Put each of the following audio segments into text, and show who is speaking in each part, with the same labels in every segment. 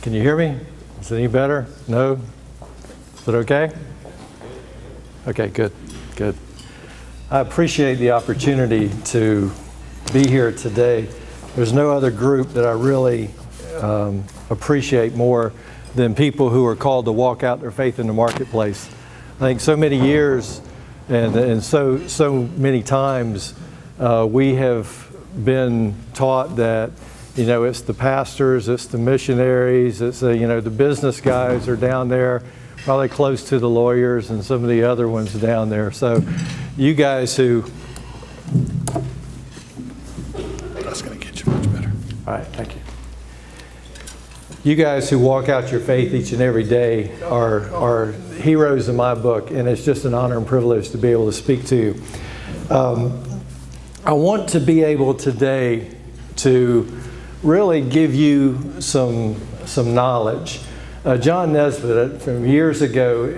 Speaker 1: Can you hear me? Is it any better? No? Is it okay? Okay, good, good. I appreciate the opportunity to be here today. There's no other group that I really appreciate more than people who are called to walk out their faith in the marketplace. I think so many years and so many times we have been taught that, you know, it's the pastors, it's the missionaries, it's the business guys are down there, probably close to the lawyers and some of the other ones down there. So you guys who...
Speaker 2: That's going to get you much better.
Speaker 1: All right, thank you. You guys who walk out your faith each and every day are heroes in my book, and it's just an honor and privilege to be able to speak to you. I want to be able today to really give you some knowledge. John Nesbitt from years ago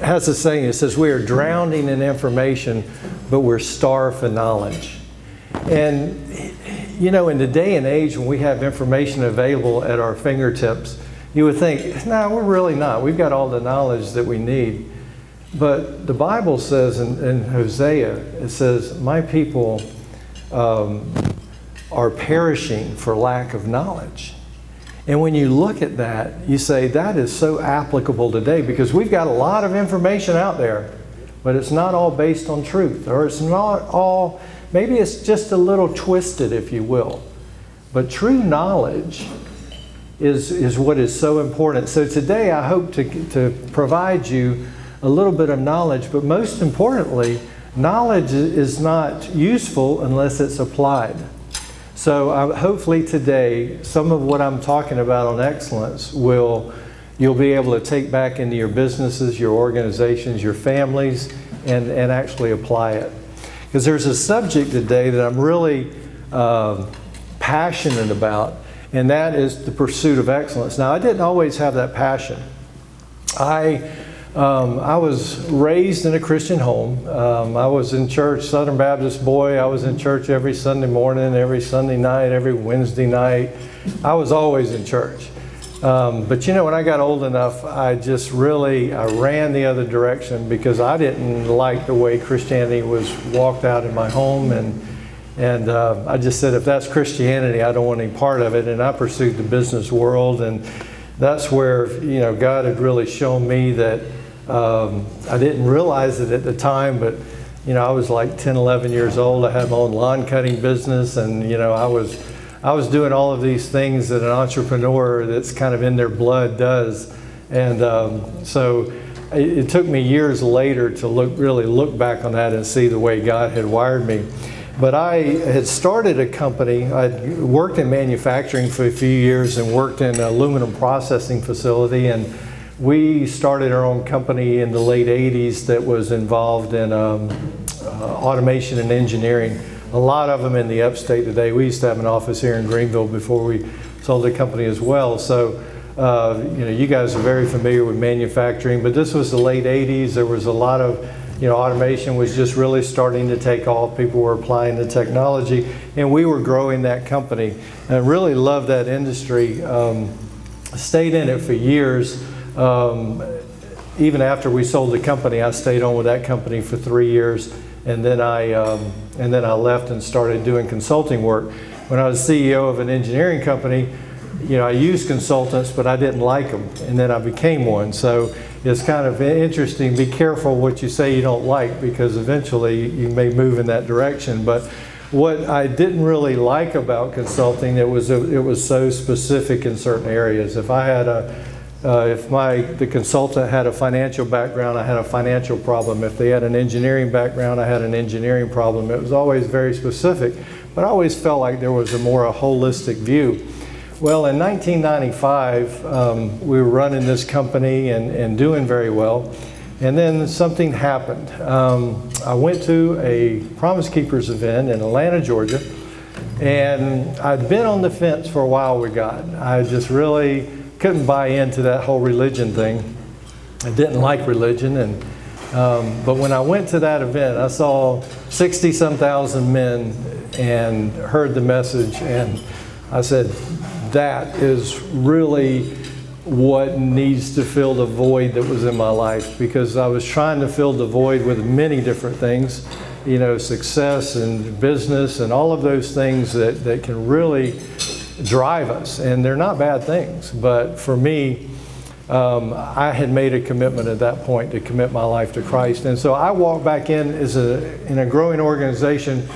Speaker 1: has a saying. It says, "We are drowning in information, but we're starved for knowledge." And you know, in the day and age when we have information available at our fingertips, you would think, no, we're really not. We've got all the knowledge that we need. But the Bible says in Hosea, it says, "My people are perishing for lack of knowledge." And when you look at that, you say that is so applicable today, because we've got a lot of information out there, but it's not all based on truth, or it's not all, maybe it's just a little twisted, if you will. But true knowledge is what is so important. So today I hope to provide you a little bit of knowledge, but most importantly, knowledge is not useful unless it's applied. So hopefully today, some of what I'm talking about on excellence you'll be able to take back into your businesses, your organizations, your families, and actually apply it. Because there's a subject today that I'm really passionate about, and that is the pursuit of excellence. Now, I didn't always have that passion. I was raised in a Christian home. I was in church, Southern Baptist boy. I was in church every Sunday morning, every Sunday night, every Wednesday night. I was always in church. But you know, when I got old enough, I ran the other direction, because I didn't like the way Christianity was walked out in my home. And I just said, if that's Christianity, I don't want any part of it. And I pursued the business world. And that's where, you know, God had really shown me that I didn't realize it at the time, but, you know, I was like 10, 11 years old. I had my own lawn cutting business, and, you know, I was doing all of these things that an entrepreneur that's kind of in their blood does. And so it took me years later to really look back on that and see the way God had wired me. But I had started a company. I'd worked in manufacturing for a few years and worked in an aluminum processing facility, and we started our own company in the late 80s that was involved in automation and engineering. A lot of them in the upstate today. We used to have an office here in Greenville before we sold the company as well. So, you know, you guys are very familiar with manufacturing, but this was the late 80s. There was a lot of, you know, automation was just really starting to take off. People were applying the technology, and we were growing that company. And I really loved that industry. Stayed in it for years. Even after we sold the company, I stayed on with that company for 3 years, and then I left and started doing consulting work. When I was CEO of an engineering company, you know, I used consultants, but I didn't like them, and then I became one. So it's kind of interesting. Be careful what you say you don't like, because eventually you may move in that direction. But what I didn't really like about consulting, it was so specific in certain areas. If I had the consultant had a financial background, I had a financial problem. If they had an engineering background, I had an engineering problem. It was always very specific, but I always felt like there was a more holistic view. Well, in 1995, we were running this company and doing very well. And then something happened. I went to a Promise Keepers event in Atlanta, Georgia, and I'd been on the fence for a while with God. I just really couldn't buy into that whole religion thing. I didn't like religion, but when I went to that event, I saw 60-some thousand men and heard the message, and I said, that is really what needs to fill the void that was in my life, because I was trying to fill the void with many different things, you know, success and business and all of those things that can really drive us. And they're not bad things, but for me, I had made a commitment at that point to commit my life to Christ. And so I walked back in in a growing organization,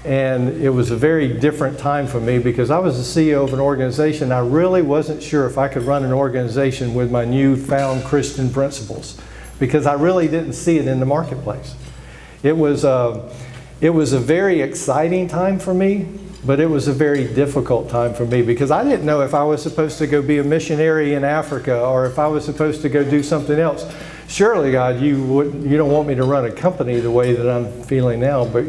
Speaker 1: and it was a very different time for me because I was the CEO of an organization. I really wasn't sure if I could run an organization with my newfound Christian principles, because I really didn't see it in the marketplace. It was a very exciting time for me, but it was a very difficult time for me because I didn't know if I was supposed to go be a missionary in Africa or if I was supposed to go do something else. Surely, God, you don't want me to run a company the way that I'm feeling now, but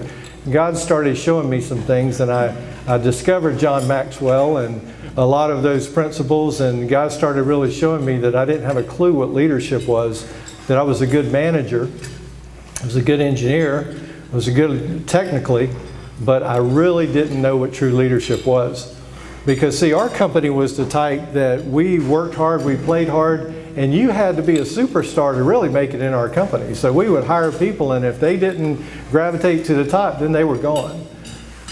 Speaker 1: God started showing me some things, and I discovered John Maxwell and a lot of those principles, and God started really showing me that I didn't have a clue what leadership was, that I was a good manager, I was a good engineer, I was a good technically, but I really didn't know what true leadership was. Because see, our company was the type that we worked hard, we played hard, and you had to be a superstar to really make it in our company. So we would hire people, and if they didn't gravitate to the top, then they were gone.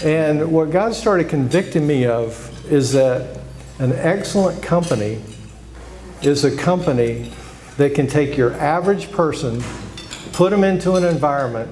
Speaker 1: And what God started convicting me of is that an excellent company is a company that can take your average person, put them into an environment,